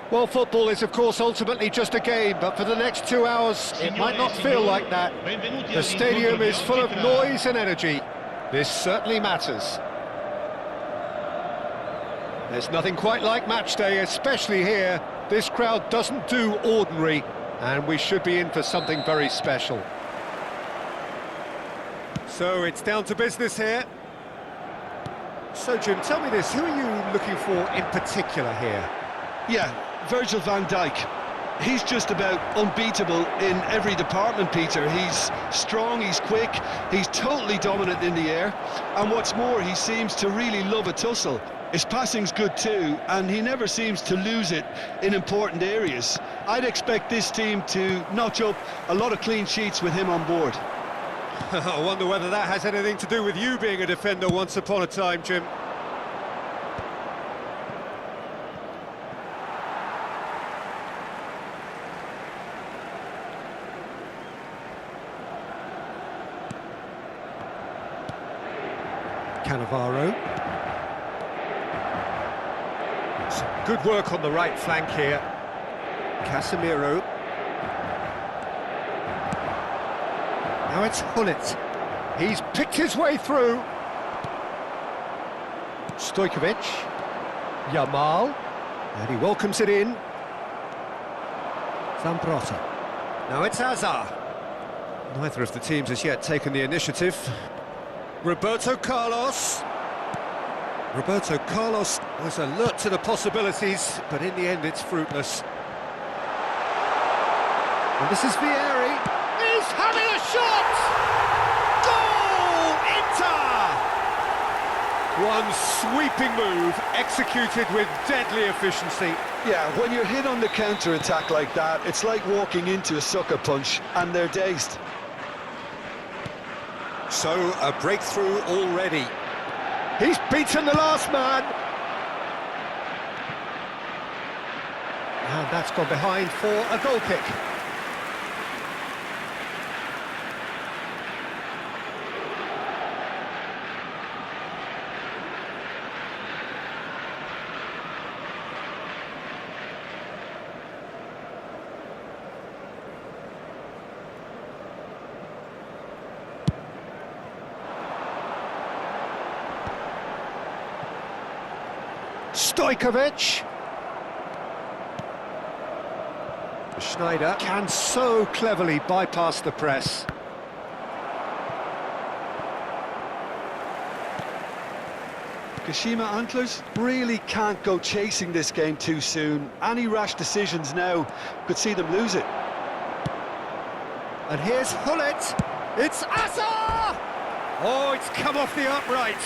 Well, football is, of course, ultimately just a game, but for the next 2 hours, it might not feel like that. The stadium is full of noise and energy. This certainly matters. There's nothing quite like match day, especially here. This crowd doesn't do ordinary, and we should be in for something very special. So it's down to business here. So, Jim, tell me this, who are you looking for in particular here? Yeah, Virgil van Dijk. He's just about unbeatable in every department, Peter. He's strong, he's quick, he's totally dominant in the air, and what's more, he seems to really love a tussle. His passing's good too, and he never seems to lose it in important areas. I'd expect this team to notch up a lot of clean sheets with him on board. I wonder whether that has anything to do with you being a defender once upon a time, Jim. Cannavaro. Some good work on the right flank here. Casemiro. Now it's Hullet. He's picked his way through. Stojkovic. Yamal. And he welcomes it in. Zambrotta. Now it's Hazard. Neither of the teams has yet taken the initiative. Roberto Carlos. Roberto Carlos was alert to the possibilities, but in the end it's fruitless. And this is Vieri. He's having a shot! Goal! Inter! One sweeping move, executed with deadly efficiency. Yeah, when you're hit on the counter-attack like that, it's like walking into a sucker punch, and they're dazed. So, a breakthrough already. He's beaten the last man. And that's gone behind for a goal kick. Stojkovic. Schneider can so cleverly bypass the press. Kashima Antlers really can't go chasing this game too soon. Any rash decisions now could see them lose it. And here's Hullet. It's Asa! Oh, it's come off the upright.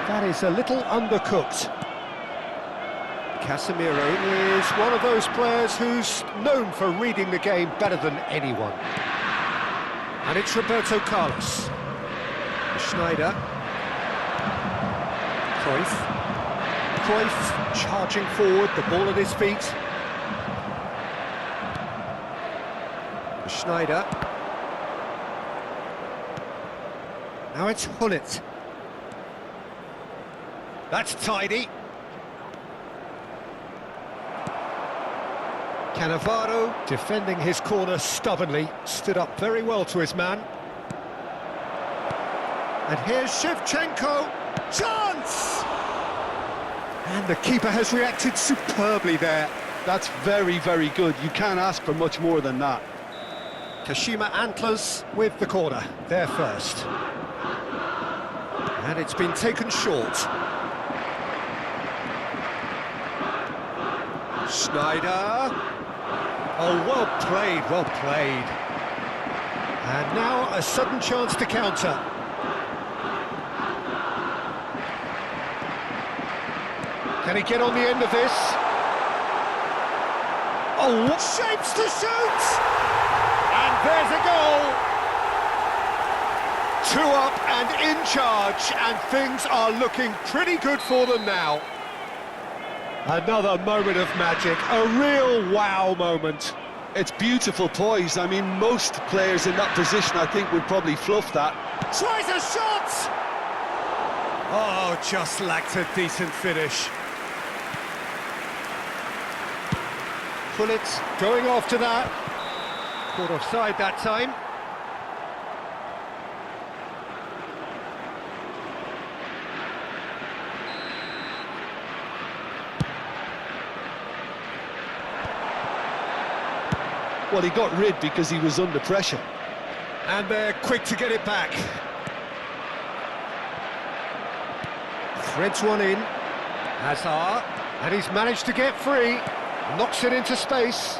That is a little undercooked. Casemiro is one of those players who's known for reading the game better than anyone. And it's Roberto Carlos. Schneider. Cruyff charging forward, the ball at his feet. Schneider. Now it's Hullet. That's tidy. Cannavaro, defending his corner stubbornly, stood up very well to his man. And here's Shevchenko. Chance! And the keeper has reacted superbly there. That's very, very good. You can't ask for much more than that. Kashima Antlers with the corner, there first. And it's been taken short. Schneider. Oh, well played, well played. And now a sudden chance to counter. Can he get on the end of this? Oh, what shapes to shoot! And there's a goal! 2 up and in charge, and things are looking pretty good for them now. Another moment of magic, a real wow moment. It's beautiful poise. I mean, most players in that position, I think, would probably fluff that. Tries a shot! Oh, just lacked a decent finish. Pullet going after that. Caught offside that time. Well, he got rid because he was under pressure. And they're quick to get it back. Threads one in. Hazard. And he's managed to get free. Knocks it into space.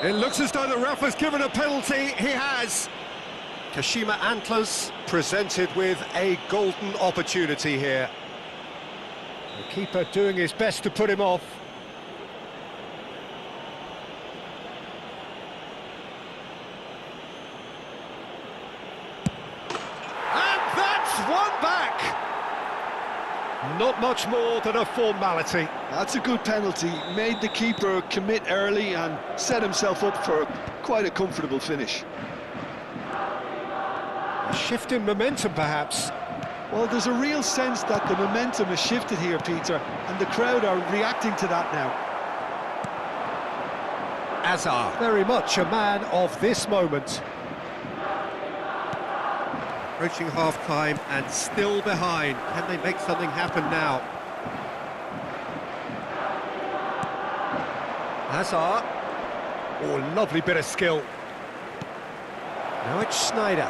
It looks as though the ref has given a penalty. He has. Kashima Antlers presented with a golden opportunity here. The keeper doing his best to put him off. One back! Not much more than a formality. That's a good penalty. Made the keeper commit early and set himself up for quite a comfortable finish. A shift in momentum, perhaps. Well, there's a real sense that the momentum has shifted here, Peter, and the crowd are reacting to that now. Hazard, very much a man of this moment. Approaching half-time and still behind. Can they make something happen now? Hazard. Oh, lovely bit of skill. Now it's Schneider.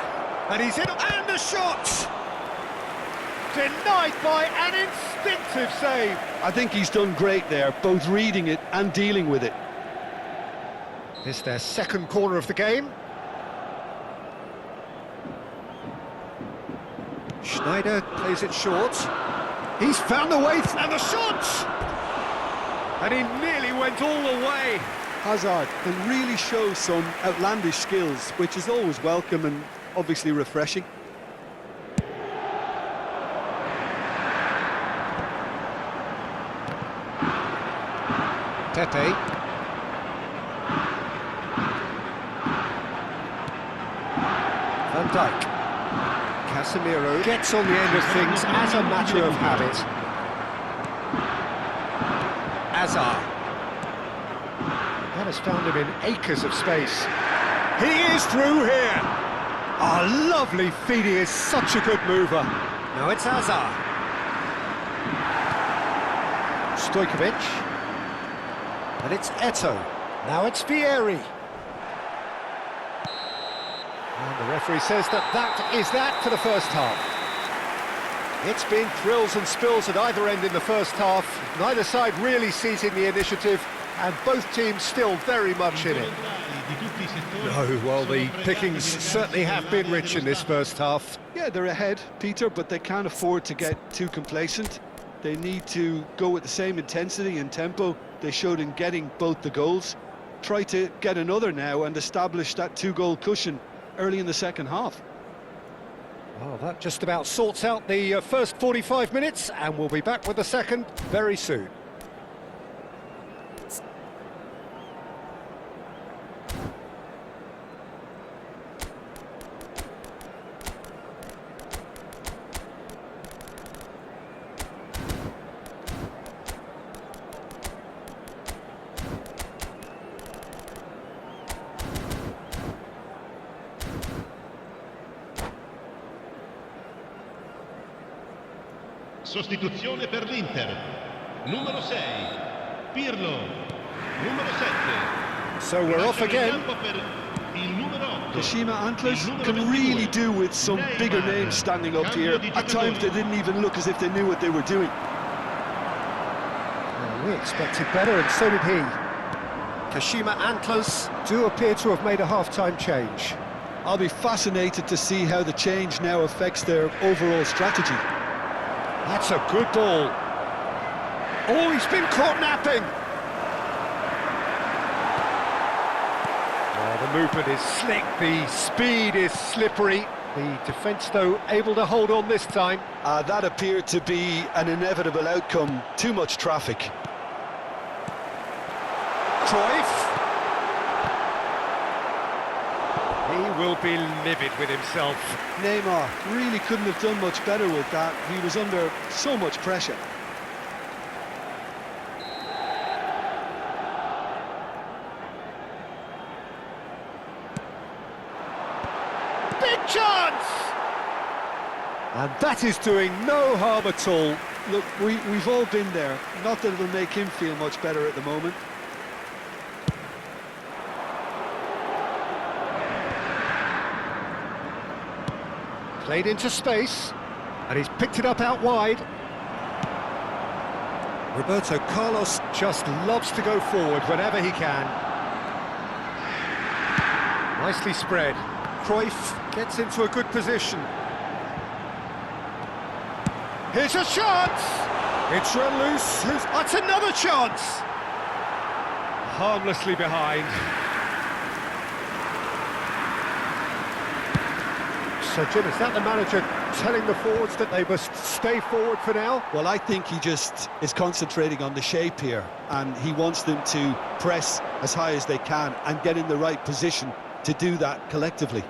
And he's in, and the shot! Denied by an instinctive save. I think he's done great there, both reading it and dealing with it. This is their second corner of the game. Schneider plays it short. He's found a way, and the shot! And he nearly went all the way. Hazard can really show some outlandish skills, which is always welcome and obviously refreshing. Pepe. Van Dijk. Casemiro gets on the end of things as a matter of habit. Hazard. That has found him in acres of space. He is through here. Oh, lovely feed. He is such a good mover. Now it's Hazard. Stojkovic. And it's Eto'o. Now it's Vieri. And the referee says that is that for the first half. It's been thrills and spills at either end in the first half. Neither side really seizing the initiative, and both teams still very much in it. No, well, the pickings certainly have been rich in this first half. Yeah, they're ahead, Peter, but they can't afford to get too complacent. They need to go with the same intensity and tempo they showed in getting both the goals. Try to get another now and establish that two-goal cushion early in the second half. Well, that just about sorts out the first 45 minutes, and we'll be back with the second very soon. Sostituzione per l'Inter. Numero 6, Pirlo. Numero 7. So we're off again. Kashima Antlers can really do with some bigger names standing up here. At times they didn't even look as if they knew what they were doing. Well, we expected better, and so did he. Kashima Antlers do appear to have made a half-time change. I'll be fascinated to see how the change now affects their overall strategy. That's a good ball. Oh, he's been caught napping. Oh, the movement is slick, the speed is slippery. The defence, though, able to hold on this time. That appeared to be an inevitable outcome. Too much traffic. Cruyff. He will be livid with himself. Neymar really couldn't have done much better with that. He was under so much pressure. Big chance! And that is doing no harm at all. Look, we've all been there. Not that it'll make him feel much better at the moment. Played into space, and he's picked it up out wide. Roberto Carlos just loves to go forward whenever he can. Nicely spread. Cruyff gets into a good position. Here's a chance! It's run loose. That's another chance! Harmlessly behind. So, Jim, is that the manager telling the forwards that they must stay forward for now? Well, I think he just is concentrating on the shape here, and he wants them to press as high as they can and get in the right position to do that collectively.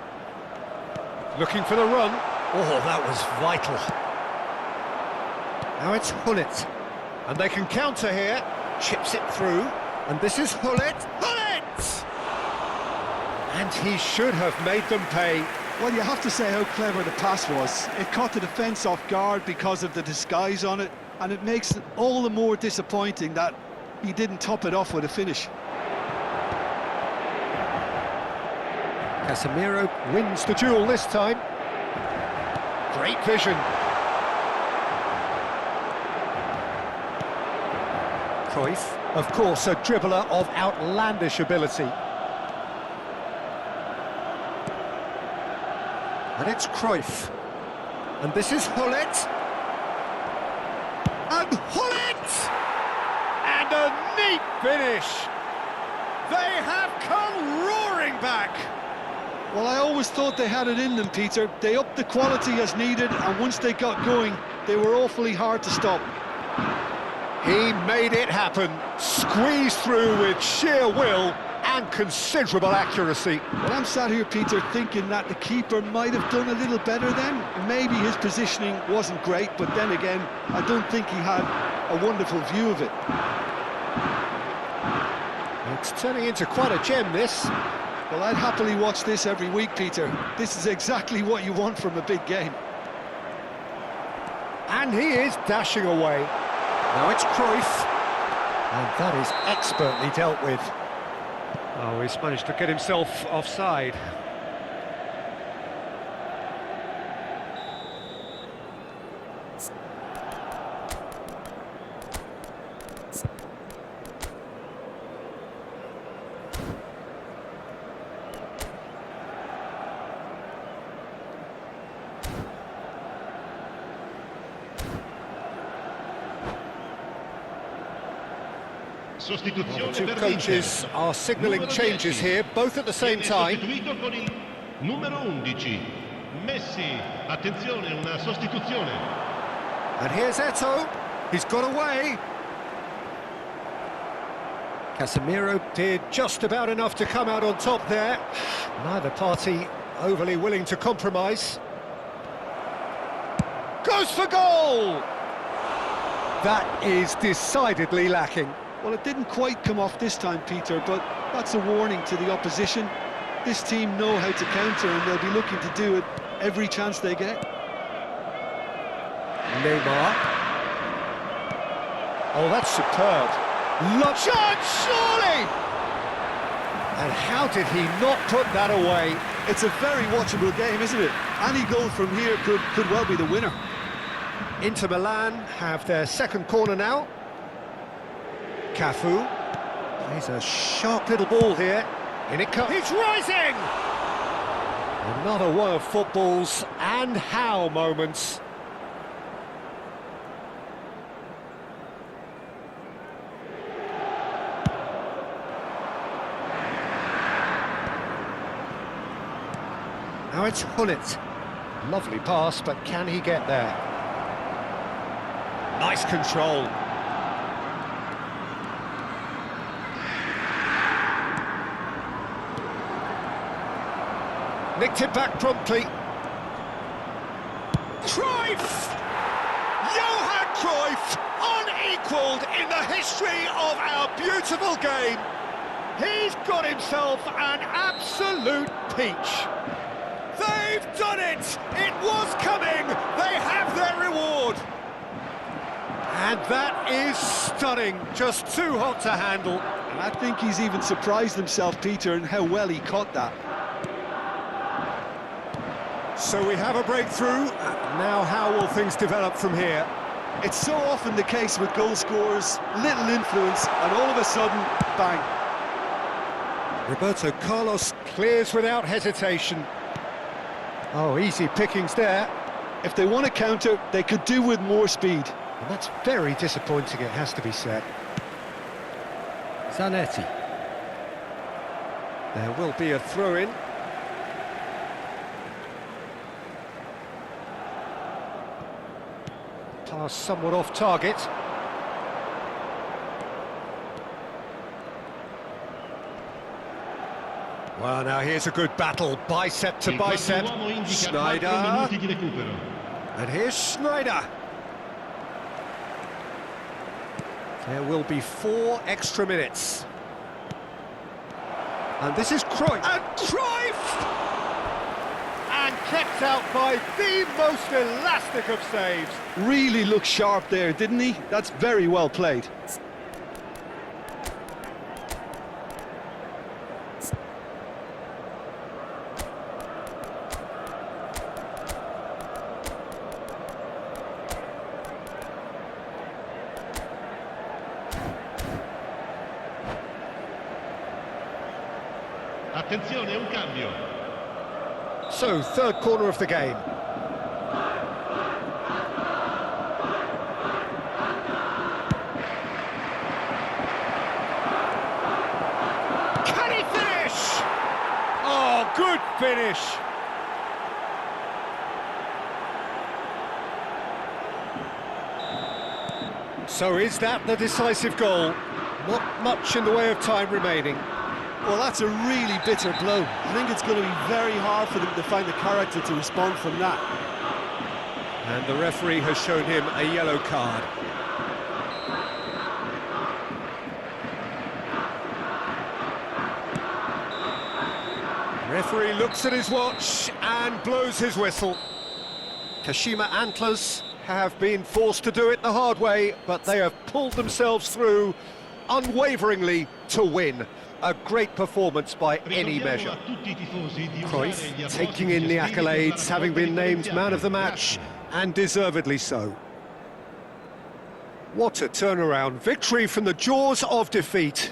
Looking for the run. Oh, that was vital. Now it's Hullet. And they can counter here. Chips it through. And this is Hullet. Hullet! And he should have made them pay. Well, you have to say how clever the pass was. It caught the defence off guard because of the disguise on it, and it makes it all the more disappointing that he didn't top it off with a finish. Casemiro wins the duel this time. Great vision. Cruyff, of course, a dribbler of outlandish ability. And it's Cruyff. And this is Hullet. And Hullet! And a neat finish. They have come roaring back. Well, I always thought they had it in them, Peter. They upped the quality as needed, and once they got going, they were awfully hard to stop. He made it happen, squeezed through with sheer will and considerable accuracy. Well, I'm sat here, Peter, thinking that the keeper might have done a little better then. Maybe his positioning wasn't great, but then again, I don't think he had a wonderful view of it. It's turning into quite a gem, this. Well, I'd happily watch this every week, Peter. This is exactly what you want from a big game. And he is dashing away. Now it's Cruyff. And that is expertly dealt with. Oh, he's managed to get himself offside. Sostituzione Two per coaches l'Inter. are signalling Numero changes 10. here, both at the same Viene time. sostituito con il numero 11. Messi, attenzione, una sostituzione. And here's Eto'o. He's got away. Casemiro did just about enough to come out on top there. Neither party overly willing to compromise. Goes for goal! That is decidedly lacking. Well, it didn't quite come off this time, Peter, but that's a warning to the opposition. This team know how to counter, and they'll be looking to do it every chance they get. Neymar. Oh, that's superb. Chance, surely! And how did he not put that away? It's a very watchable game, isn't it? Any goal from here could well be the winner. Inter Milan have their second corner now. Cafu. He's a sharp little ball here. In it comes. He's rising! Another one of football's and how moments. Now it's Hullet. Lovely pass, but can he get there? Nice control. Nicked it back promptly. Cruyff! Johan Cruyff, unequalled in the history of our beautiful game. He's got himself an absolute peach. They've done it! It was coming! They have their reward! And that is stunning, just too hot to handle. And I think he's even surprised himself, Peter, in how well he caught that. So we have a breakthrough. Now how will things develop from here? It's so often the case with goal scorers, little influence, and all of a sudden, bang. Roberto Carlos clears without hesitation. Oh, easy pickings there. If they want to counter, they could do with more speed. And that's very disappointing, it has to be said. Zanetti. There will be a throw-in. Pass somewhat off target. Well, now here's a good battle, bicep to bicep. Schneider. And here's Schneider. There will be 4 extra minutes. And this is Cruyff. And Cruyff! And kept out by the most elastic of saves. Really looked sharp there, didn't he? That's very well played. Attenzione, un cambio. So, third corner of the game. Can he finish? Oh, good finish. So is that the decisive goal? Not much in the way of time remaining. Well, that's a really bitter blow. I think it's going to be very hard for them to find the character to respond from that. And the referee has shown him a yellow card. Referee looks at his watch and blows his whistle. Kashima Antlers have been forced to do it the hard way, but they have pulled themselves through unwaveringly to win. A great performance by any measure. Cruyff taking in the accolades, having been named man of the match, and deservedly so. What a turnaround. Victory from the jaws of defeat.